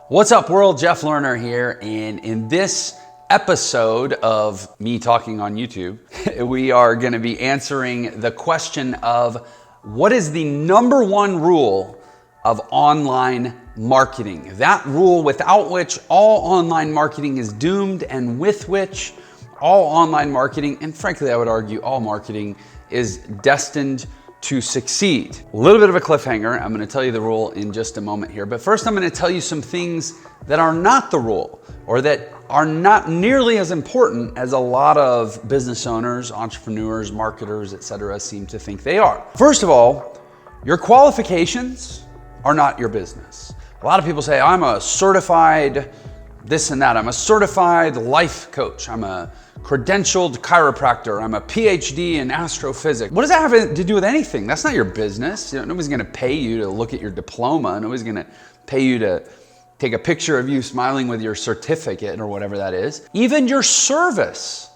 What's up world, Jeff Lerner here, and in this episode of me talking on YouTube, we are going to be answering the question of what is the number one rule of online marketing? That rule without which all online marketing is doomed, and with which all online marketing, and frankly I would argue all marketing, is destined to succeed. A little bit of a cliffhanger. I'm going to tell you the rule in just a moment here. But first, I'm going to tell you some things that are not the rule, or that are not nearly as important as a lot of business owners, entrepreneurs, marketers, etc. seem to think they are. First of all, your qualifications are not your business. A lot of people say, I'm a certified this and that. I'm a certified life coach. I'm a credentialed chiropractor. I'm a PhD in astrophysics. What does that have to do with anything? That's not your business. Nobody's going to pay you to look at your diploma. Nobody's going to pay you to take a picture of you smiling with your certificate or whatever that is. Even your service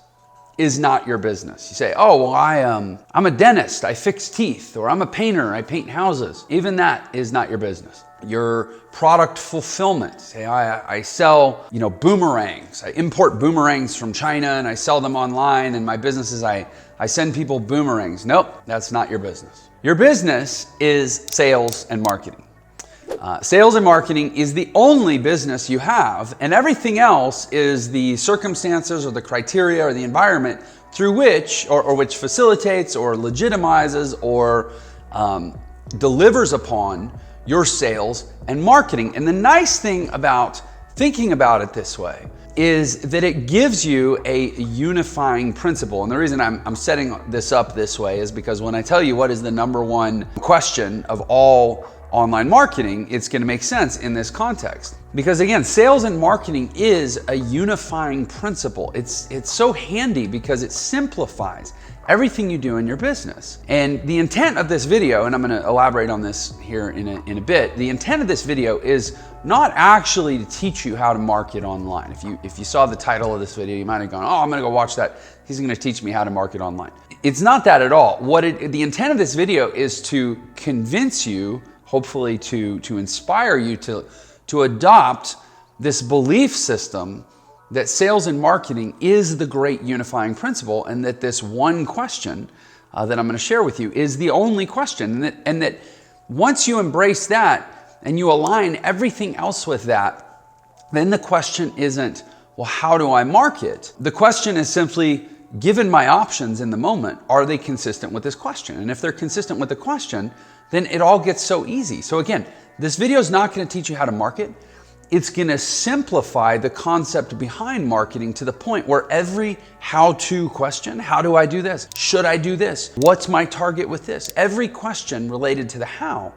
is not your business. You say, oh, well, I'm a dentist. I fix teeth. Or I'm a painter. I paint houses. Even that is not your business. Your product fulfillment. Say, I sell, boomerangs. I import boomerangs from China and I sell them online, and my business is I send people boomerangs. Nope, that's not your business. Your business is sales and marketing. Sales and marketing is the only business you have, and everything else is the circumstances or the criteria or the environment through which, or which facilitates or legitimizes or delivers upon your sales and marketing. And the nice thing about thinking about it this way is that it gives you a unifying principle. And the reason I'm setting this up this way is because when I tell you what is the number one question of all online marketing, it's going to make sense in this context. Because again, sales and marketing is a unifying principle. It's so handy because it simplifies everything you do in your business. And the intent of this video, and I'm going to elaborate on this here in a bit, the intent of this video is not actually to teach you how to market online. If you saw the title of this video, you might have gone, oh, I'm going to go watch that. He's going to teach me how to market online. It's not that at all. The intent of this video is to convince you, hopefully to inspire you to adopt this belief system that sales and marketing is the great unifying principle, and that this one question that I'm going to share with you is the only question, and that once you embrace that and you align everything else with that, then the question isn't, well, how do I market? The question is simply, given my options in the moment, are they consistent with this question? And if they're consistent with the question, then it all gets so easy. So again, this video is not going to teach you how to market. It's going to simplify the concept behind marketing to the point where every how-to question, how do I do this? Should I do this? What's my target with this? Every question related to the how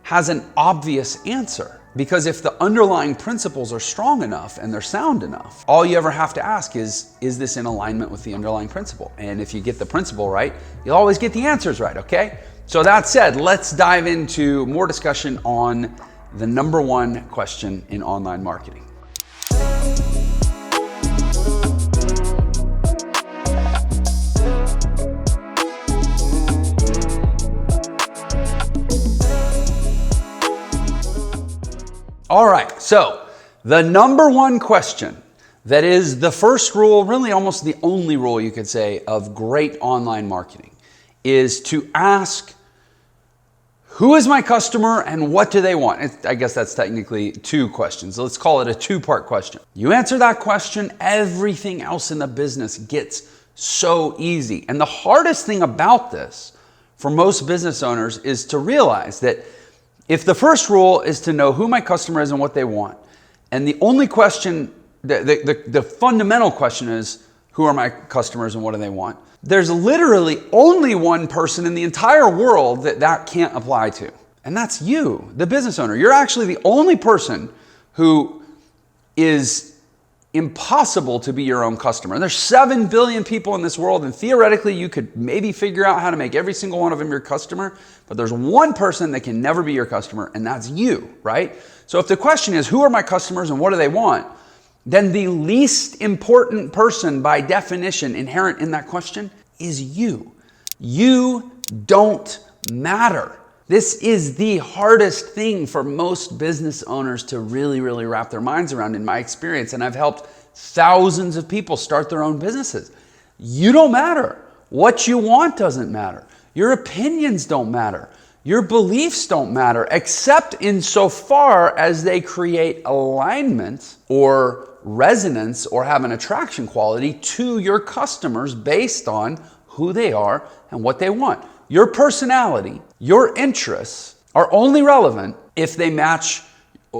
has an obvious answer. Because if the underlying principles are strong enough and they're sound enough, all you ever have to ask is this in alignment with the underlying principle? And if you get the principle right, you'll always get the answers right, okay? So that said, let's dive into more discussion on the number one question in online marketing. All right, so the number one question that is the first rule, really almost the only rule you could say of great online marketing, is to ask, who is my customer and what do they want? I guess that's technically two questions. Let's call it a two-part question. You answer that question, everything else in the business gets so easy. And the hardest thing about this for most business owners is to realize that if the first rule is to know who my customer is and what they want, and the only question, the fundamental question is, who are my customers and what do they want? There's literally only one person in the entire world that can't apply to. And that's you, the business owner. You're actually the only person who is impossible to be your own customer. There's 7 billion people in this world, and theoretically you could maybe figure out how to make every single one of them your customer, but there's one person that can never be your customer, and that's you, right? So if the question is, who are my customers and what do they want? Then the least important person by definition inherent in that question is you. You don't matter. This is the hardest thing for most business owners to really, really wrap their minds around in my experience. And I've helped thousands of people start their own businesses. You don't matter. What you want doesn't matter. Your opinions don't matter. Your beliefs don't matter, except insofar as they create alignment or resonance or have an attraction quality to your customers based on who they are and what they want. Your personality, your interests are only relevant if they match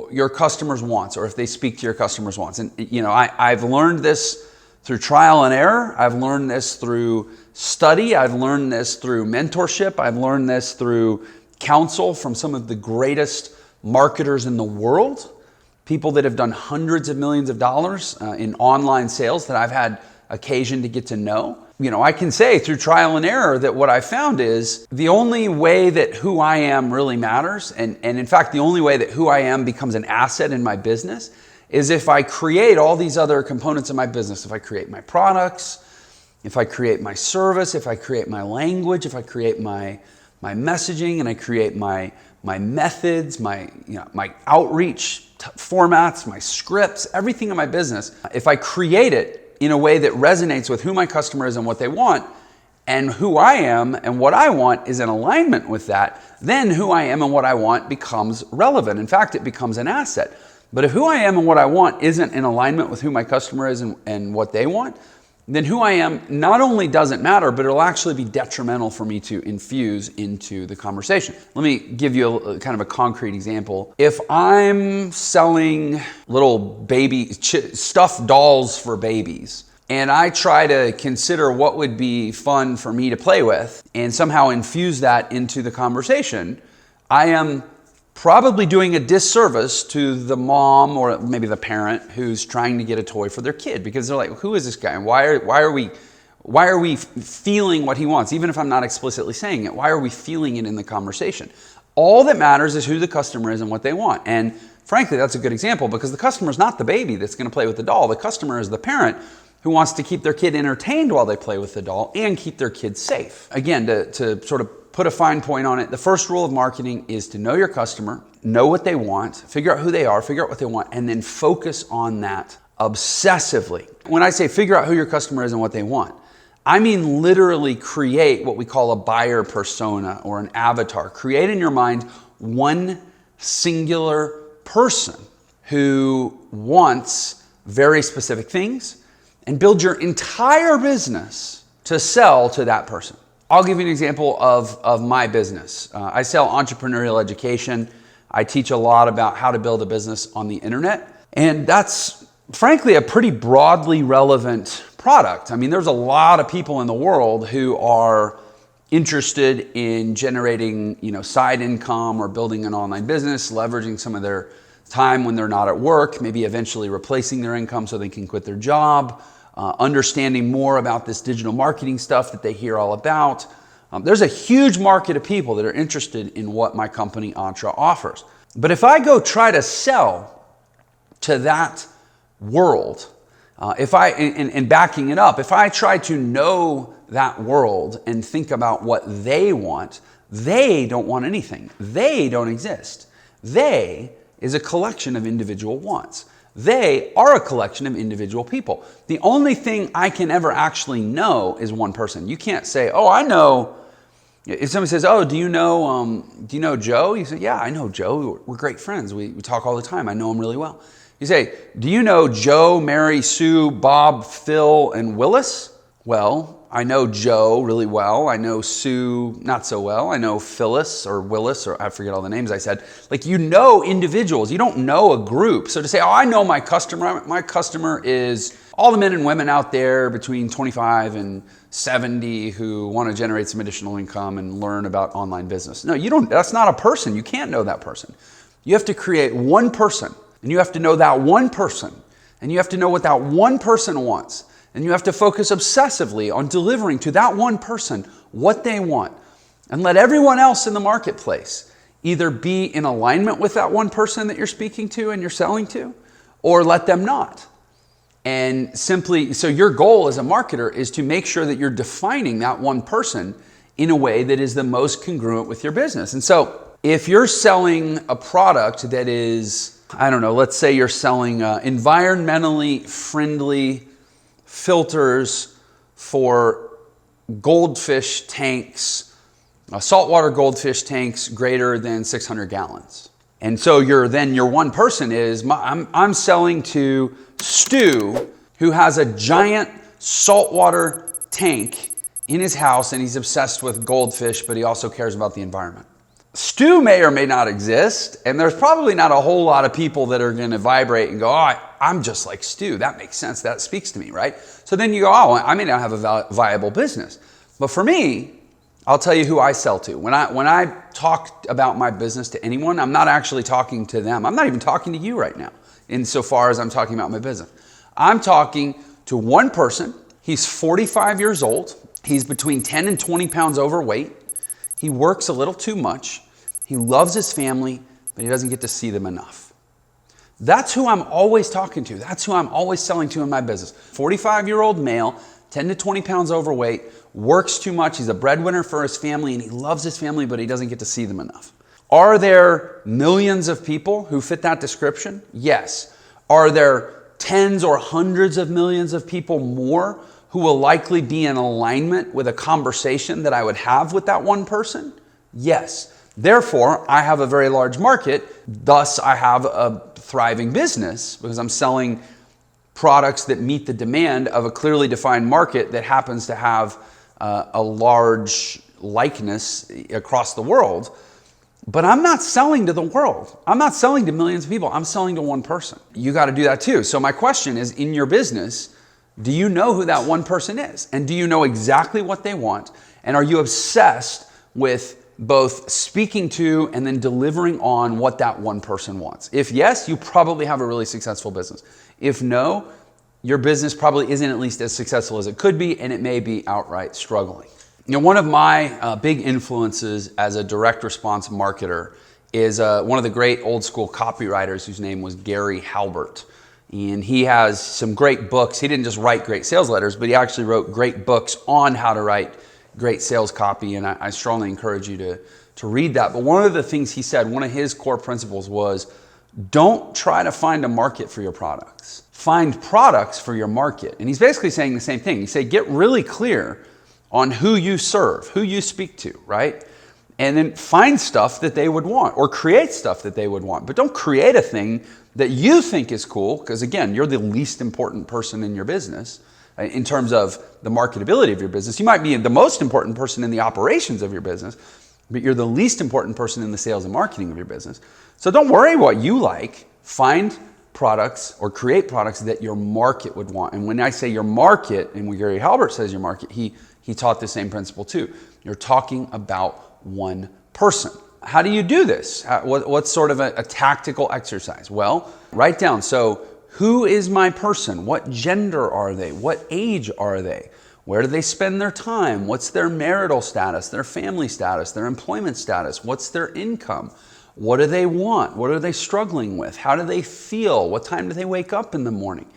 your customers' wants or if they speak to your customers' wants. And I've learned this through trial and error. I've learned this through study. I've learned this through mentorship. I've learned this through counsel from some of the greatest marketers in the world, people that have done hundreds of millions of dollars in online sales that I've had occasion to get to know. I can say through trial and error that what I found is the only way that who I am really matters, and in fact, the only way that who I am becomes an asset in my business is if I create all these other components of my business. If I create my products, if I create my service, if I create my language, if I create my messaging, and I create my methods, my outreach formats, my scripts, everything in my business. If I create it in a way that resonates with who my customer is and what they want, and who I am and what I want is in alignment with that, then who I am and what I want becomes relevant. In fact, it becomes an asset. But if who I am and what I want isn't in alignment with who my customer is and what they want, then who I am not only doesn't matter, but it'll actually be detrimental for me to infuse into the conversation. Let me give you a kind of a concrete example. If I'm selling little baby stuffed dolls for babies, and I try to consider what would be fun for me to play with and somehow infuse that into the conversation, I am probably doing a disservice to the mom or maybe the parent who's trying to get a toy for their kid, because they're like, who is this guy? And why are we feeling what he wants? Even if I'm not explicitly saying it, why are we feeling it in the conversation? All that matters is who the customer is and what they want. And frankly, that's a good example, because the customer is not the baby that's going to play with the doll. The customer is the parent who wants to keep their kid entertained while they play with the doll and keep their kid safe. Again, to sort of put a fine point on it, the first rule of marketing is to know your customer, know what they want, figure out who they are, figure out what they want, and then focus on that obsessively. When I say figure out who your customer is and what they want, I mean literally create what we call a buyer persona or an avatar. Create in your mind one singular person who wants very specific things, and build your entire business to sell to that person. I'll give you an example of my business. I sell entrepreneurial education. I teach a lot about how to build a business on the internet. And that's frankly a pretty broadly relevant product. I mean, there's a lot of people in the world who are interested in generating, side income or building an online business, leveraging some of their time when they're not at work, maybe eventually replacing their income so they can quit their job, understanding more about this digital marketing stuff that they hear all about. There's a huge market of people that are interested in what my company Entre offers. But if I go try to sell to that world, and backing it up, if I try to know that world and think about what they want, they don't want anything. They don't exist. They is a collection of individual wants. They are a collection of individual people. The only thing I can ever actually know is one person. You can't say, oh, I know. If somebody says, oh, do you know Joe? You say, yeah, I know Joe. We're great friends. We talk all the time. I know him really well. You say, do you know Joe, Mary, Sue, Bob, Phil, and Willis? Well, I know Joe really well. I know Sue not so well. I know Phyllis or Willis, or I forget all the names I said. Like, you know individuals. You don't know a group. So to say, oh, I know my customer is all the men and women out there between 25 and 70 who want to generate some additional income and learn about online business. No, you don't. That's not a person. You can't know that person. You have to create one person, and you have to know that one person, and you have to know what that one person wants. And you have to focus obsessively on delivering to that one person what they want, and let everyone else in the marketplace either be in alignment with that one person that you're speaking to and you're selling to, or let them not. And simply, so your goal as a marketer is to make sure that you're defining that one person in a way that is the most congruent with your business. And so if you're selling a product that is, I don't know, let's say you're selling environmentally friendly filters for goldfish tanks, saltwater goldfish tanks greater than 600 gallons. And so your one person is, I'm selling to Stu, who has a giant saltwater tank in his house and he's obsessed with goldfish, but he also cares about the environment. Stu may or may not exist, and there's probably not a whole lot of people that are going to vibrate and go, oh, I'm just like Stu. That makes sense. That speaks to me, right? So then you go, oh, I may not have a viable business. But for me, I'll tell you who I sell to. When I talk about my business to anyone, I'm not actually talking to them. I'm not even talking to you right now, insofar as I'm talking about my business. I'm talking to one person. He's 45 years old. He's between 10 and 20 pounds overweight. He works a little too much. He loves his family, but he doesn't get to see them enough. That's who I'm always talking to. That's who I'm always selling to in my business. 45-year-old male, 10 to 20 pounds overweight, works too much. He's a breadwinner for his family, and he loves his family, but he doesn't get to see them enough. Are there millions of people who fit that description? Yes. Are there tens or hundreds of millions of people more who will likely be in alignment with a conversation that I would have with that one person? Yes. Therefore, I have a very large market. Thus, I have a thriving business because I'm selling products that meet the demand of a clearly defined market that happens to have a large likeness across the world. But I'm not selling to the world. I'm not selling to millions of people. I'm selling to one person. You got to do that too. So my question is, in your business, do you know who that one person is? And do you know exactly what they want? And are you obsessed with both speaking to and then delivering on what that one person wants? If yes, you probably have a really successful business. If no, your business probably isn't at least as successful as it could be, and it may be outright struggling. You know, one of my big influences as a direct response marketer is one of the great old school copywriters whose name was Gary Halbert. And he has some great books. He didn't just write great sales letters, but he actually wrote great books on how to write great sales copy. And I strongly encourage you to read that. But one of the things he said, one of his core principles was, don't try to find a market for your products. Find products for your market. And he's basically saying the same thing. He said, get really clear on who you serve, who you speak to, right? And then find stuff that they would want or create stuff that they would want. But don't create a thing that you think is cool, because again, you're the least important person in your business in terms of the marketability of your business. You might be the most important person in the operations of your business, but you're the least important person in the sales and marketing of your business. So don't worry what you like. Find products or create products that your market would want. And when I say your market, and when Gary Halbert says your market, he taught the same principle too. You're talking about one person. How do you do this? What's sort of a tactical exercise? Well, write down. So who is my person? What gender are they? What age are they? Where do they spend their time? What's their marital status, their family status, their employment status? What's their income? What do they want? What are they struggling with? How do they feel? What time do they wake up in the morning?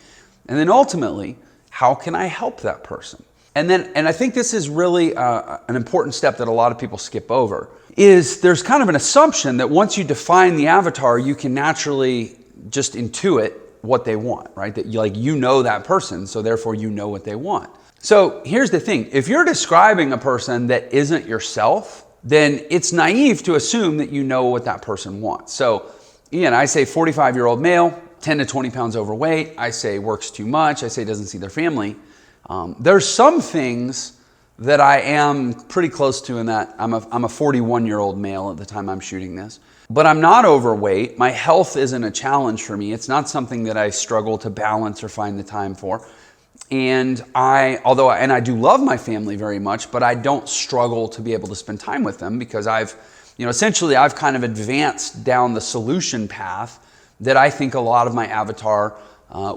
And then ultimately, how can I help that person? And I think this is really an important step that a lot of people skip over, is there's kind of an assumption that once you define the avatar, you can naturally just intuit what they want, right? That you know that person, so therefore you know what they want. So here's the thing. If you're describing a person that isn't yourself, then it's naive to assume that you know what that person wants. So again, I say 45-year-old male, 10 to 20 pounds overweight. I say works too much. I say doesn't see their family. There's some things that I am pretty close to in that I'm a 41-year-old male at the time I'm shooting this, but I'm not overweight. My health isn't a challenge for me. It's not something that I struggle to balance or find the time for. And I do love my family very much, but I don't struggle to be able to spend time with them because I've kind of advanced down the solution path that I think a lot of my avatar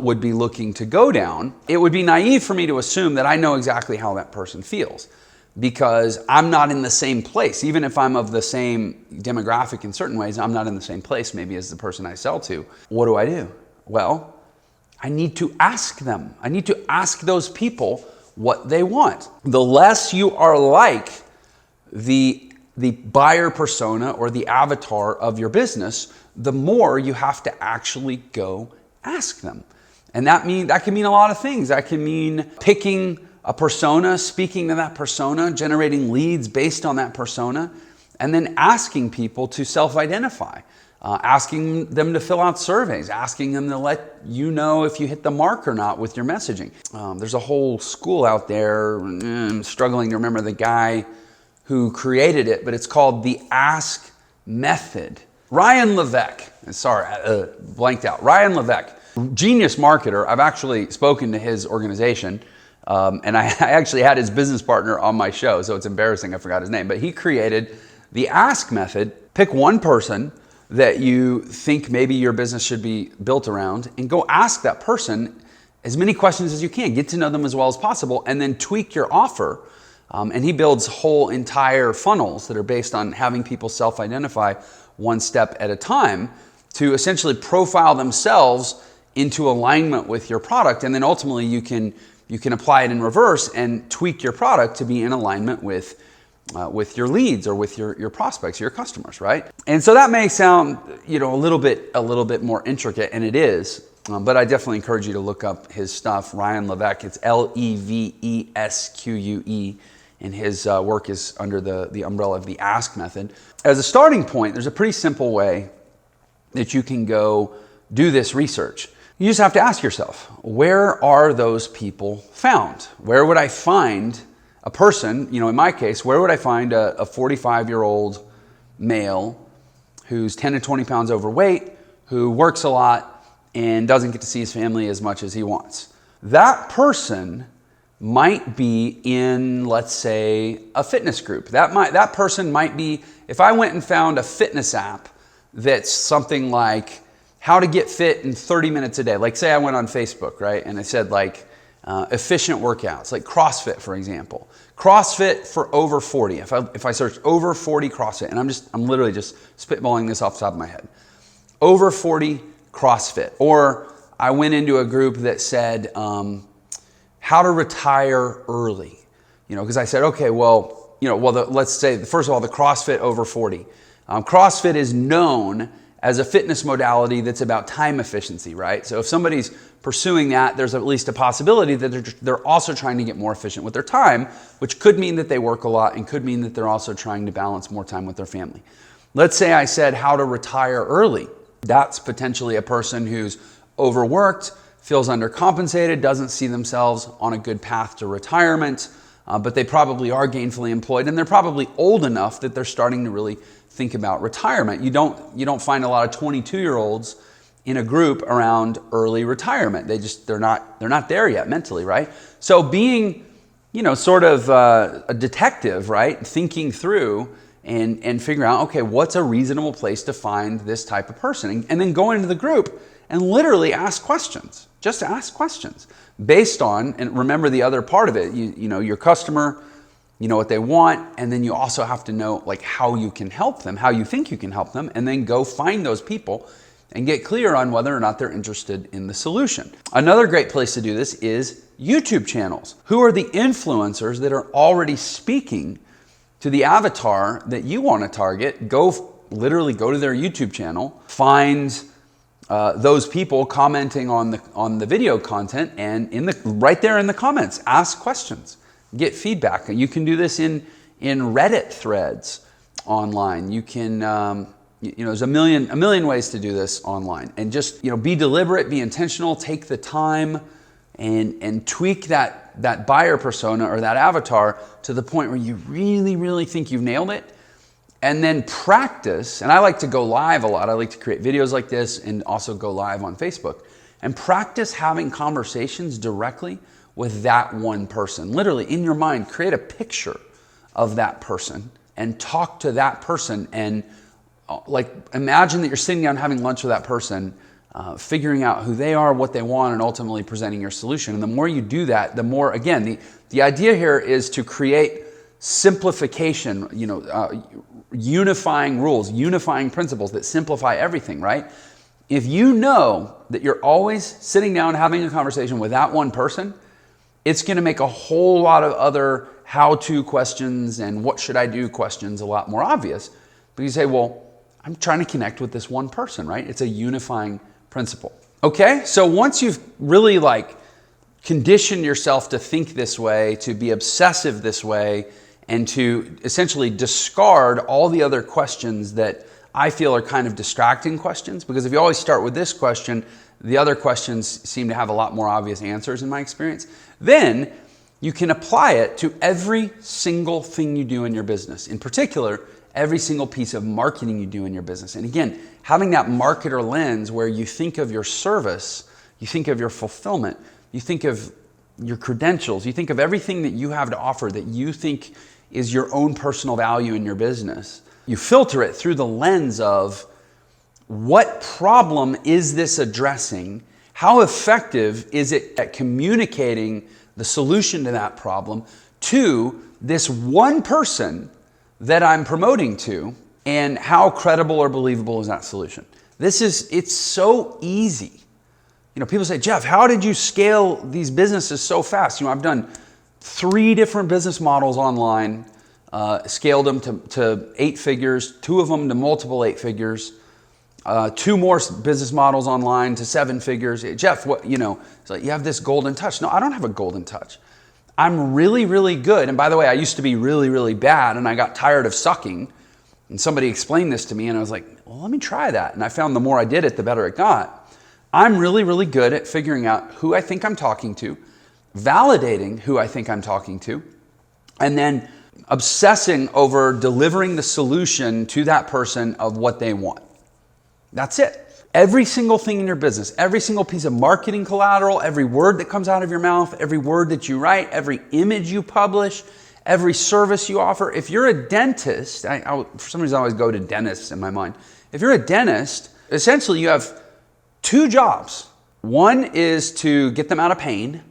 would be looking to go down. It would be naive for me to assume that I know exactly how that person feels because I'm not in the same place. Even if I'm of the same demographic in certain ways, I'm not in the same place maybe as the person I sell to. What do I do? Well, I need to ask them. I need to ask those people what they want. The less you are like the buyer persona or the avatar of your business, the more you have to actually go ask them. And that can mean a lot of things. That can mean picking a persona, speaking to that persona, generating leads based on that persona, and then asking people to self-identify, asking them to fill out surveys, asking them to let you know if you hit the mark or not with your messaging. There's a whole school out there, I'm struggling to remember the guy who created it, but it's called the Ask Method. Ryan Levesque, blanked out. Ryan Levesque, genius marketer. I've actually spoken to his organization. And I actually had his business partner on my show, so it's embarrassing I forgot his name. But he created the Ask Method. Pick one person that you think maybe your business should be built around and go ask that person as many questions as you can. Get to know them as well as possible and then tweak your offer. And he builds whole entire funnels that are based on having people self-identify one step at a time to essentially profile themselves into alignment with your product. And then ultimately you can apply it in reverse and tweak your product to be in alignment with your leads or with your prospects, your customers, right? And so that may sound, a little bit more intricate, and it is. But I definitely encourage you to look up his stuff. Ryan Levesque, it's Levesque, and his work is under the umbrella of the Ask Method. As a starting point, there's a pretty simple way that you can go do this research. You just have to ask yourself, where are those people found? Where would I find a person, in my case, where would I find a 45-year-old male who's 10 to 20 pounds overweight, who works a lot and doesn't get to see his family as much as he wants? That person might be in, let's say, a fitness group. That person might be, if I went and found a fitness app that's something like how to get fit in 30 minutes a day. Like say I went on Facebook, right? And I said efficient workouts, like CrossFit, for example. CrossFit for over 40. If I search over 40 CrossFit, and I'm literally just spitballing this off the top of my head. Over 40 CrossFit. Or I went into a group that said, how to retire early, because I said, okay, let's say, first of all, the CrossFit over 40. CrossFit is known as a fitness modality that's about time efficiency, right? So if somebody's pursuing that, there's at least a possibility that they're also trying to get more efficient with their time, which could mean that they work a lot and could mean that they're also trying to balance more time with their family. Let's say I said how to retire early. That's potentially a person who's overworked, feels undercompensated, doesn't see themselves on a good path to retirement, but they probably are gainfully employed and they're probably old enough that they're starting to really think about retirement. You don't find a lot of 22-year-olds in a group around early retirement. They're not there yet mentally, right? So being, sort of a detective, right? Thinking through and figuring out, okay, what's a reasonable place to find this type of person? And then go into the group and literally ask questions. Just ask questions based on, and remember the other part of it, your customer, what they want, and then you also have to know how you can help them, how you think you can help them, and then go find those people and get clear on whether or not they're interested in the solution. Another great place to do this is YouTube channels. Who are the influencers that are already speaking to the avatar that you want to target? Literally go to their YouTube channel, find those people commenting on the video content, and right there in the comments, ask questions. Get feedback. You can do this in Reddit threads online. You can, there's a million ways to do this online. And just, be deliberate, be intentional, take the time and tweak that buyer persona or that avatar to the point where you really, really think you've nailed it. And then practice, and I like to go live a lot. I like to create videos like this and also go live on Facebook. And practice having conversations directly with that one person. Literally, in your mind, create a picture of that person and talk to that person and imagine that you're sitting down having lunch with that person, figuring out who they are, what they want, and ultimately presenting your solution. And the more you do that, the more, again, the idea here is to create simplification, unifying rules, unifying principles that simplify everything, right? If you know that you're always sitting down having a conversation with that one person, it's going to make a whole lot of other how-to questions and what should I do questions a lot more obvious. But you say, well, I'm trying to connect with this one person, right? It's a unifying principle. Okay, so once you've really conditioned yourself to think this way, to be obsessive this way, and to essentially discard all the other questions that I feel are kind of distracting questions, because if you always start with this question, the other questions seem to have a lot more obvious answers in my experience, then you can apply it to every single thing you do in your business. In particular, every single piece of marketing you do in your business. And again, having that marketer lens where you think of your service, you think of your fulfillment, you think of your credentials, you think of everything that you have to offer that you think is your own personal value in your business. You filter it through the lens of what problem is this addressing? How effective is it at communicating the solution to that problem to this one person that I'm promoting to, and how credible or believable is that solution? It's so easy. People say, Jeff, how did you scale these businesses so fast? I've done 3 different business models online, scaled them to 8 figures, 2 of them to multiple 8 figures, 2 more business models online to 7 figures. Jeff, it's like you have this golden touch. No, I don't have a golden touch. I'm really, really good. And by the way, I used to be really, really bad, and I got tired of sucking. And somebody explained this to me, and I was like, well, let me try that. And I found the more I did it, the better it got. I'm really, really good at figuring out who I think I'm talking to, validating who I think I'm talking to, and then obsessing over delivering the solution to that person of what they want. That's it. Every single thing in your business, every single piece of marketing collateral, every word that comes out of your mouth, every word that you write, every image you publish, every service you offer. If you're a dentist, for some reason I always go to dentists in my mind. If you're a dentist, essentially you have 2 jobs. One is to get them out of pain,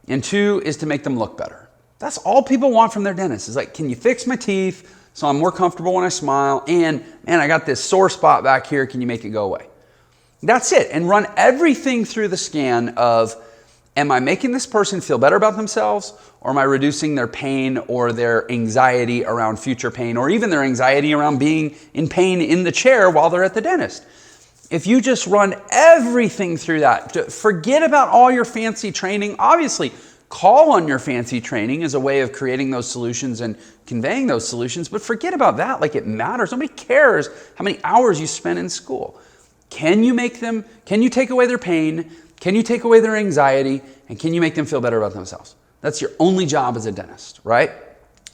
and 2 is to make them look better. That's all people want from their dentist. Is like, can you fix my teeth so I'm more comfortable when I smile? And man, I got this sore spot back here. Can you make it go away? That's it. And run everything through the scan of, am I making this person feel better about themselves, or am I reducing their pain or their anxiety around future pain, or even their anxiety around being in pain in the chair while they're at the dentist? If you just run everything through that, forget about all your fancy training. Obviously, call on your fancy training as a way of creating those solutions and conveying those solutions, but forget about that like it matters. Nobody cares how many hours you spend in school. Can you take away their pain? Can you take away their anxiety? And can you make them feel better about themselves? That's your only job as a dentist, right?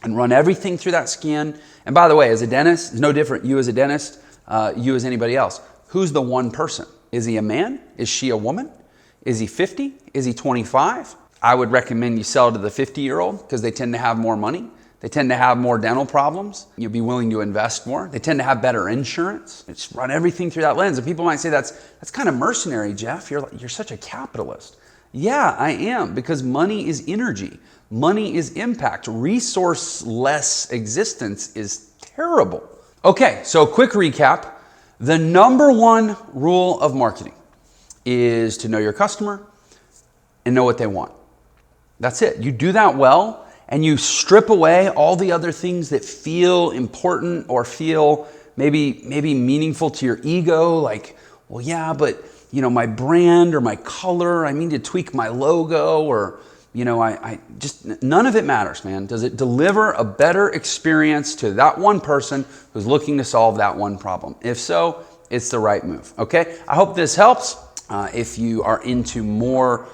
And run everything through that scan. And by the way, as a dentist, it's no different. You as a dentist, you as anybody else. Who's the one person? Is he a man? Is she a woman? Is he 50? Is he 25? I would recommend you sell to the 50-year-old because they tend to have more money. They tend to have more dental problems. You'll be willing to invest more. They tend to have better insurance. Just run everything through that lens. And people might say, that's kind of mercenary, Jeff. You're such a capitalist. Yeah, I am, because money is energy. Money is impact. Resourceless existence is terrible. Okay, so quick recap. The number 1 rule of marketing is to know your customer and know what they want. That's it. You do that well, and you strip away all the other things that feel important or feel maybe meaningful to your ego, like, well, yeah, but my brand or my color, I need to tweak my logo, or I just, none of it matters, man. Does it deliver a better experience to that one person who's looking to solve that one problem? If so, it's the right move, okay? I hope this helps. If you are into more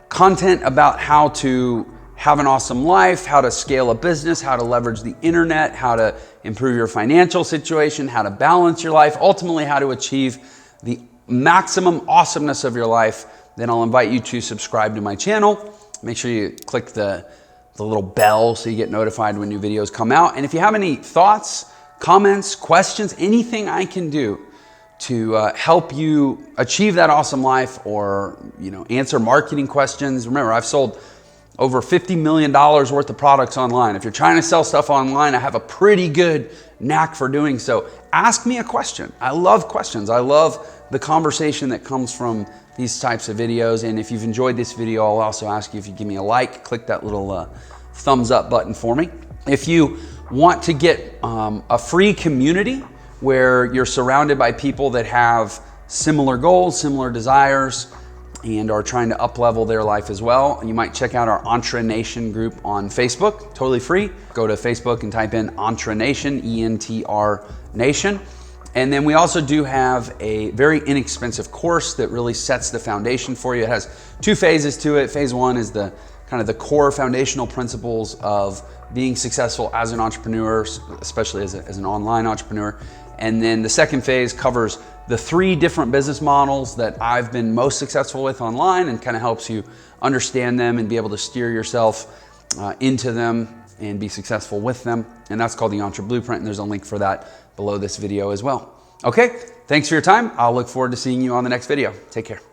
content about how to have an awesome life, how to scale a business, how to leverage the internet, how to improve your financial situation, how to balance your life, ultimately how to achieve the maximum awesomeness of your life, then I'll invite you to subscribe to my channel. Make sure you click the little bell so you get notified when new videos come out. And if you have any thoughts, comments, questions, anything I can do to help you achieve that awesome life, or answer marketing questions. Remember, I've sold over $50 million worth of products online. If you're trying to sell stuff online, I have a pretty good knack for doing so. Ask me a question. I love questions. I love the conversation that comes from these types of videos. And if you've enjoyed this video, I'll also ask you if you give me a like, click that little thumbs up button for me. If you want to get a free community where you're surrounded by people that have similar goals, similar desires, and are trying to up-level their life as well, you might check out our Entre Nation group on Facebook, totally free. Go to Facebook and type in Entre Nation, E-N-T-R Nation. And then we also do have a very inexpensive course that really sets the foundation for you. It has 2 phases to it. Phase 1 is the kind of the core foundational principles of being successful as an entrepreneur, especially as an online entrepreneur. And then the second phase covers the 3 different business models that I've been most successful with online, and kind of helps you understand them and be able to steer yourself into them and be successful with them. And that's called the Entre Blueprint, and there's a link for that below this video as well. Okay, thanks for your time. I'll look forward to seeing you on the next video. Take care.